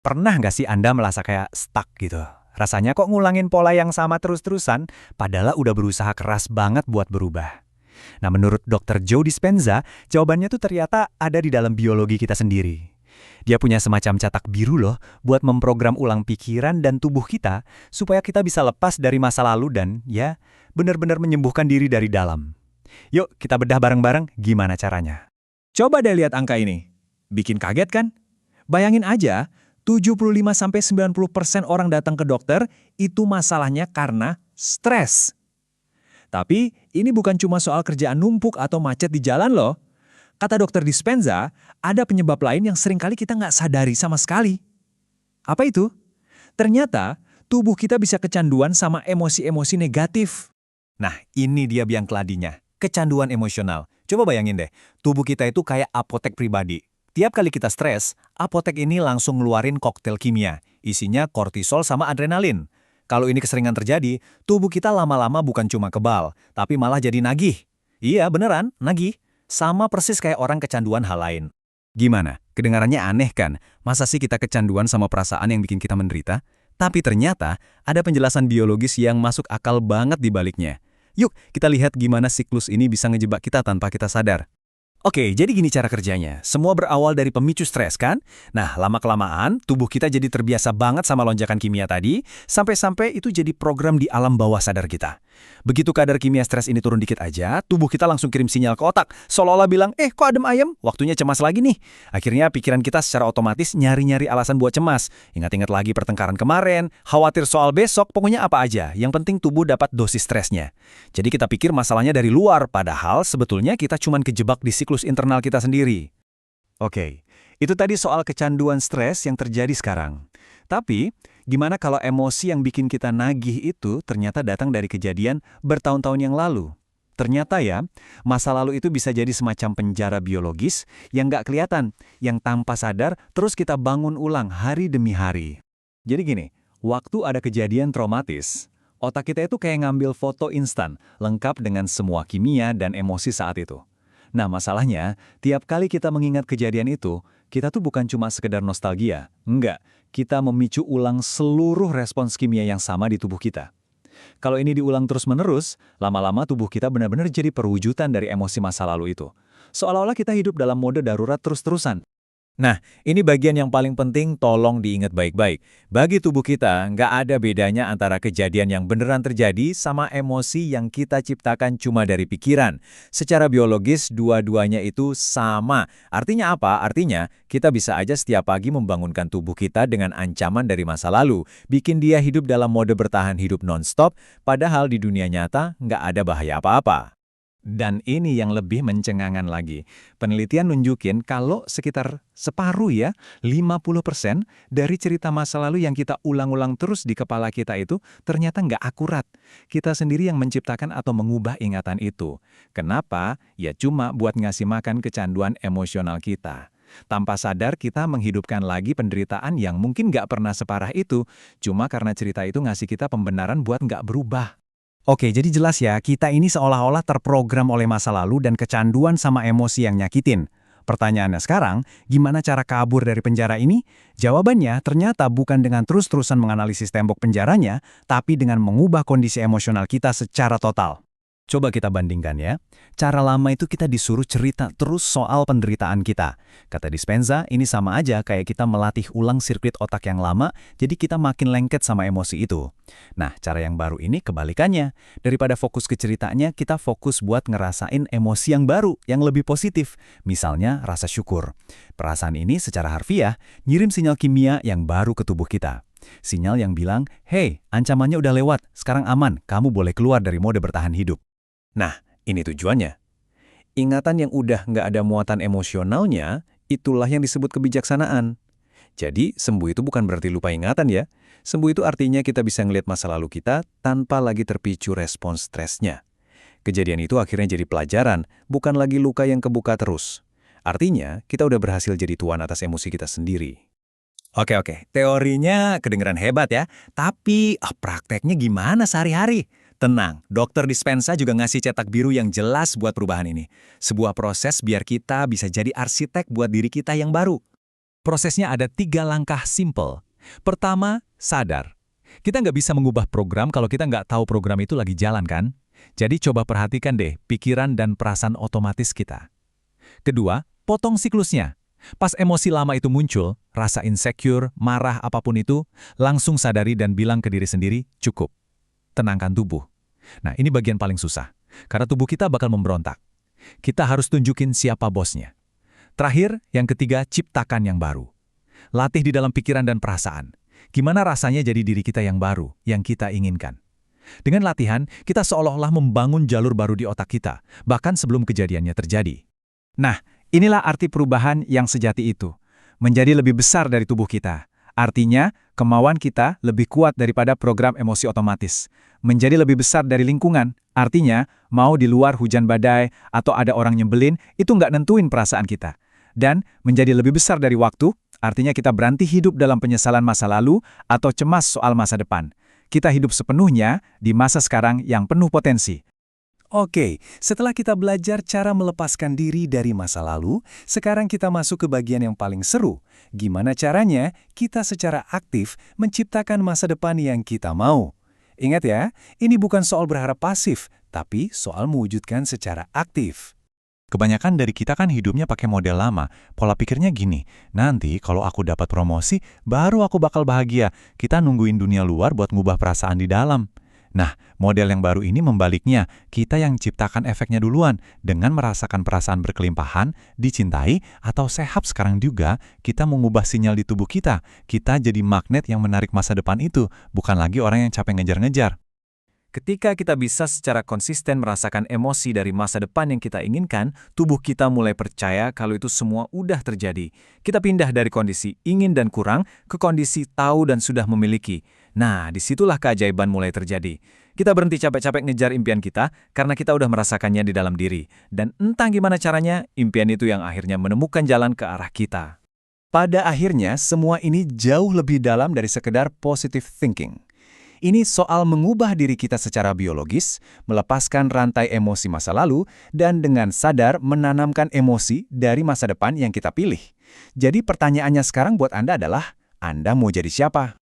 Pernah nggak sih Anda merasa kayak stuck gitu? Rasanya kok ngulangin pola yang sama terus-terusan, padahal udah berusaha keras banget buat berubah. Nah, menurut Dr. Joe Dispenza, jawabannya tuh ternyata ada di dalam biologi kita sendiri. Dia punya semacam cetak biru loh, buat memprogram ulang pikiran dan tubuh kita, supaya kita bisa lepas dari masa lalu dan, ya, benar-benar menyembuhkan diri dari dalam. Yuk, kita bedah bareng-bareng gimana caranya. Coba deh lihat angka ini. Bikin kaget kan? Bayangin aja, 75-90% orang datang ke dokter itu masalahnya karena stres. Tapi ini bukan cuma soal kerjaan numpuk atau macet di jalan loh. Kata dokter Dispenza, ada penyebab lain yang seringkali kita nggak sadari sama sekali. Apa itu? Ternyata, tubuh kita bisa kecanduan sama emosi-emosi negatif. Nah, ini dia biang keladinya. Kecanduan emosional. Coba bayangin deh, tubuh kita itu kayak apotek pribadi. Tiap kali kita stres, apotek ini langsung ngeluarin koktail kimia. Isinya kortisol sama adrenalin. Kalau ini keseringan terjadi, tubuh kita lama-lama bukan cuma kebal, tapi malah jadi nagih. Iya, beneran, nagih. Sama persis kayak orang kecanduan hal lain. Gimana? Kedengarannya aneh kan? Masa sih kita kecanduan sama perasaan yang bikin kita menderita? Tapi ternyata ada penjelasan biologis yang masuk akal banget di baliknya. Yuk, kita lihat gimana siklus ini bisa ngejebak kita tanpa kita sadar. Oke, jadi gini cara kerjanya. Semua berawal dari pemicu stres kan? Nah, lama-kelamaan tubuh kita jadi terbiasa banget sama lonjakan kimia tadi, sampai-sampai itu jadi program di alam bawah sadar kita. Begitu kadar kimia stres ini turun dikit aja, tubuh kita langsung kirim sinyal ke otak, seolah-olah bilang, kok adem ayem? Waktunya cemas lagi nih. Akhirnya pikiran kita secara otomatis nyari-nyari alasan buat cemas. Ingat-ingat lagi pertengkaran kemarin, khawatir soal besok, pokoknya apa aja. Yang penting tubuh dapat dosis stresnya. Jadi kita pikir masalahnya dari luar, padahal sebetulnya kita cuma kejebak di siklus internal kita sendiri. Oke, itu tadi soal kecanduan stres yang terjadi sekarang. Tapi, gimana kalau emosi yang bikin kita nagih itu ternyata datang dari kejadian bertahun-tahun yang lalu? Ternyata ya, masa lalu itu bisa jadi semacam penjara biologis yang nggak kelihatan, yang tanpa sadar terus kita bangun ulang hari demi hari. Jadi gini, waktu ada kejadian traumatis, otak kita itu kayak ngambil foto instan, lengkap dengan semua kimia dan emosi saat itu. Nah, masalahnya, tiap kali kita mengingat kejadian itu, kita tuh bukan cuma sekedar nostalgia. Enggak, kita memicu ulang seluruh respons kimia yang sama di tubuh kita. Kalau ini diulang terus-menerus, lama-lama tubuh kita benar-benar jadi perwujudan dari emosi masa lalu itu. Seolah-olah kita hidup dalam mode darurat terus-terusan. Nah, ini bagian yang paling penting, tolong diingat baik-baik. Bagi tubuh kita, nggak ada bedanya antara kejadian yang beneran terjadi sama emosi yang kita ciptakan cuma dari pikiran. Secara biologis, dua-duanya itu sama. Artinya apa? Artinya, kita bisa aja setiap pagi membangunkan tubuh kita dengan ancaman dari masa lalu, bikin dia hidup dalam mode bertahan hidup non-stop, padahal di dunia nyata nggak ada bahaya apa-apa. Dan ini yang lebih mencengangkan lagi. Penelitian nunjukin kalau sekitar separuh ya, 50% dari cerita masa lalu yang kita ulang-ulang terus di kepala kita itu ternyata nggak akurat. Kita sendiri yang menciptakan atau mengubah ingatan itu. Kenapa? Ya cuma buat ngasih makan kecanduan emosional kita. Tanpa sadar kita menghidupkan lagi penderitaan yang mungkin nggak pernah separah itu, cuma karena cerita itu ngasih kita pembenaran buat nggak berubah. Oke, jadi jelas ya, kita ini seolah-olah terprogram oleh masa lalu dan kecanduan sama emosi yang nyakitin. Pertanyaannya sekarang, gimana cara kabur dari penjara ini? Jawabannya ternyata bukan dengan terus-terusan menganalisis tembok penjaranya, tapi dengan mengubah kondisi emosional kita secara total. Coba kita bandingkan ya. Cara lama itu kita disuruh cerita terus soal penderitaan kita. Kata Dispenza, ini sama aja kayak kita melatih ulang sirkuit otak yang lama, jadi kita makin lengket sama emosi itu. Nah, cara yang baru ini kebalikannya. Daripada fokus ke ceritanya, kita fokus buat ngerasain emosi yang baru, yang lebih positif. Misalnya, rasa syukur. Perasaan ini secara harfiah, ngirim sinyal kimia yang baru ke tubuh kita. Sinyal yang bilang, hey, ancamannya udah lewat, sekarang aman, kamu boleh keluar dari mode bertahan hidup. Nah, ini tujuannya. Ingatan yang udah nggak ada muatan emosionalnya, itulah yang disebut kebijaksanaan. Jadi, sembuh itu bukan berarti lupa ingatan ya. Sembuh itu artinya kita bisa ngelihat masa lalu kita tanpa lagi terpicu respons stresnya. Kejadian itu akhirnya jadi pelajaran, bukan lagi luka yang kebuka terus. Artinya, kita udah berhasil jadi tuan atas emosi kita sendiri. Oke, teorinya kedengeran hebat ya. Tapi, prakteknya gimana sehari-hari? Tenang, Dokter Dispenza juga ngasih cetak biru yang jelas buat perubahan ini. Sebuah proses biar kita bisa jadi arsitek buat diri kita yang baru. Prosesnya ada 3 langkah simple. Pertama, sadar. Kita nggak bisa mengubah program kalau kita nggak tahu program itu lagi jalan kan? Jadi coba perhatikan deh pikiran dan perasaan otomatis kita. Kedua, potong siklusnya. Pas emosi lama itu muncul, rasa insecure, marah apapun itu, langsung sadari dan bilang ke diri sendiri, cukup. Tenangkan tubuh. Nah, ini bagian paling susah. Karena tubuh kita bakal memberontak. Kita harus tunjukin siapa bosnya. Terakhir, yang ketiga, ciptakan yang baru. Latih di dalam pikiran dan perasaan. Gimana rasanya jadi diri kita yang baru, yang kita inginkan. Dengan latihan, kita seolah-olah membangun jalur baru di otak kita, bahkan sebelum kejadiannya terjadi. Nah, inilah arti perubahan yang sejati itu. Menjadi lebih besar dari tubuh kita. Artinya, kemauan kita lebih kuat daripada program emosi otomatis. Menjadi lebih besar dari lingkungan. Artinya, mau di luar hujan badai atau ada orang nyebelin, itu nggak nentuin perasaan kita. Dan menjadi lebih besar dari waktu, artinya kita berhenti hidup dalam penyesalan masa lalu atau cemas soal masa depan. Kita hidup sepenuhnya di masa sekarang yang penuh potensi. Oke, setelah kita belajar cara melepaskan diri dari masa lalu, sekarang kita masuk ke bagian yang paling seru. Gimana caranya kita secara aktif menciptakan masa depan yang kita mau? Ingat ya, ini bukan soal berharap pasif, tapi soal mewujudkan secara aktif. Kebanyakan dari kita kan hidupnya pakai model lama. Pola pikirnya gini, nanti kalau aku dapat promosi, baru aku bakal bahagia. Kita nungguin dunia luar buat ngubah perasaan di dalam. Nah, model yang baru ini membaliknya, kita yang ciptakan efeknya duluan, dengan merasakan perasaan berkelimpahan, dicintai, atau sehat sekarang juga, kita mengubah sinyal di tubuh kita. Kita jadi magnet yang menarik masa depan itu, bukan lagi orang yang capek ngejar-ngejar. Ketika kita bisa secara konsisten merasakan emosi dari masa depan yang kita inginkan, tubuh kita mulai percaya kalau itu semua udah terjadi. Kita pindah dari kondisi ingin dan kurang ke kondisi tahu dan sudah memiliki. Nah, disitulah keajaiban mulai terjadi. Kita berhenti capek-capek ngejar impian kita karena kita udah merasakannya di dalam diri. Dan entah gimana caranya, impian itu yang akhirnya menemukan jalan ke arah kita. Pada akhirnya, semua ini jauh lebih dalam dari sekedar positive thinking. Ini soal mengubah diri kita secara biologis, melepaskan rantai emosi masa lalu, dan dengan sadar menanamkan emosi dari masa depan yang kita pilih. Jadi pertanyaannya sekarang buat Anda adalah, Anda mau jadi siapa?